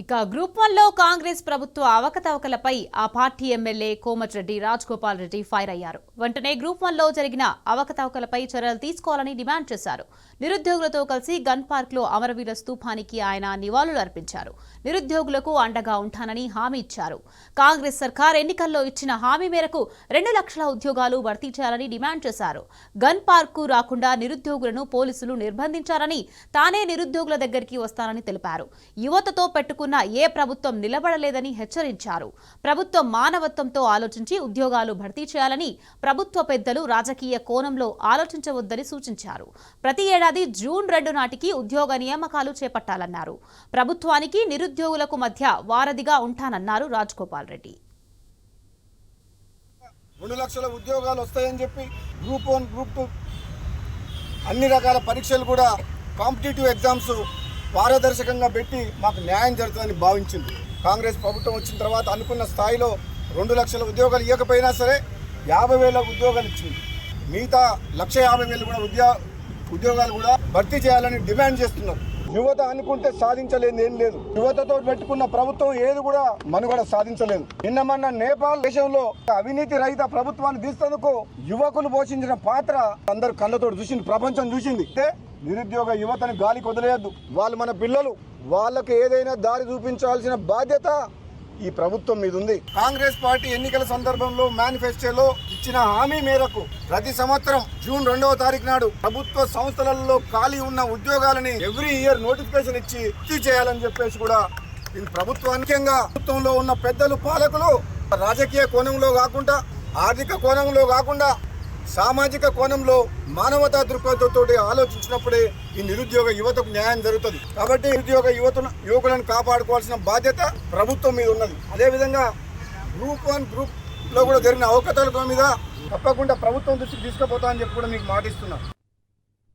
ఇక గ్రూప్ 1 లో కాంగ్రెస్ ప్రభుత్వ అవకతవకలపై ఆ party MLA Komatireddy Rajagopal Reddy fire అయ్యారు. వెంటనే గ్రూప్ 1 లో జరిగిన అవకతవకలపై చర్యలు తీసుకోవాలని డిమాండ్ చేశారు. నిరుద్యోగులతో కలిసి గన్ పార్క్ లో అమరవీర స్తూపానికి ఆయన నివాళులు అర్పించారు. నిరుద్యోగులకు అండగా ఉంటానని హామీ ఇచ్చారు. కాంగ్రెస్ సర్కార్ ఎన్నికల్లో ఇచ్చిన హామీ మేరకు 2 లక్షల ఉద్యోగాలు భర్తీ చేయాలని డిమాండ్ చేశారు. గన్ పార్క్ కు రాకుండా నిరుద్యోగులను పోలీసులు నిర్బంధించారని, తానే నిరుద్యోగుల దగ్గరికి వస్తానని తెలిపారు. యువతతో పెట్టుకున్న ఏ ప్రభుత్వం నిలబడలేదని హెచ్చరించారు. ప్రభుత్వం మానవత్వంతో ఆలోచించి ఉద్యోగాలు భర్తీ చేయాలని, ప్రభుత్వ పెద్దలు రాజకీయ కోణంలో ఆలోచించవద్దని సూచించారు. ప్రతి ఏడాది జూన్ 2 నాటికి ఉద్యోగ నియామకాలు చేపట్టాలన్నారు. ప్రభుత్వానికి నిరుద్యోగులకు మధ్య వారధిగా ఉంటానన్నారు రాజగోపాల్ రెడ్డి. 2 లక్షల ఉద్యోగాలు వస్తాయని చెప్పి గ్రూప్ 1, గ్రూప్ 2 అన్ని రకాల పరీక్షలు కూడా కాంపిటేటివ్ ఎగ్జామ్స్ పారదర్శకంగా పెట్టి మాకు న్యాయం జరుగుతుందని భావించింది. కాంగ్రెస్ ప్రభుత్వం వచ్చిన తర్వాత అనుకున్న స్థాయిలో 2 లక్షల ఉద్యోగాలు ఇవ్వకపోయినా సరే 50,000 ఉద్యోగాలు ఇచ్చింది. మిగతా 150,000 కూడా ఉద్యోగాలు కూడా భర్తీ చేయాలని డిమాండ్ చేస్తున్నారు. యువత అనుకుంటే సాధించలేదు ఏం లేదు. యువతతో పెట్టుకున్న ప్రభుత్వం ఏది కూడా మనుగడ సాధించలేదు. నిన్న నేపాల్ దేశంలో అవినీతి రహిత ప్రభుత్వాన్ని తీసేందుకు యువకులు పోషించిన పాత్ర అందరు కళ్ళతో చూసింది, ప్రపంచం చూసింది. నిరుద్యోగ యువతని గాలికి వదిలేయద్దు. వాళ్ళు మన పిల్లలు, వాళ్ళకి ఏదైనా దారి చూపించాల్సిన బాధ్యత ఈ ప్రభుత్వం మీద ఉంది. కాంగ్రెస్ పార్టీ ఎన్నికల సందర్భంలో మేనిఫెస్టోలో ఇచ్చిన హామీ మేరకు ప్రతి సంవత్సరం జూన్ 2వ తారీఖు నాడు ప్రభుత్వ సంస్థలలో ఖాళీ ఉన్న ఉద్యోగాలని ఎవ్రీ ఇయర్ నోటిఫికేషన్ ఇచ్చి పూర్తి చేయాలని చెప్పేసి కూడా ఈ ప్రభుత్వంలో ఉన్న పెద్దలు, పాలకులు రాజకీయ కోణంలో కాకుండా, ఆర్థిక కోణంలో కాకుండా, సామాజిక కోణంలో మానవతా దృక్పథంతో ఆలోచించినప్పుడే ఈ నిరుద్యోగ యువతకు న్యాయం జరుగుతుంది. కాబట్టి నిరుద్యోగ యువకులను కాపాడుకోవాల్సిన బాధ్యత ప్రభుత్వం మీద ఉన్నది. అదేవిధంగా గ్రూప్ 1, గ్రూప్ లో కూడా జరిగిన అవకతవకల మీద తప్పకుండా ప్రభుత్వం దృష్టికి తీసుకుపోతా అని చెప్పి కూడా మీకు మాటిస్తున్నాను.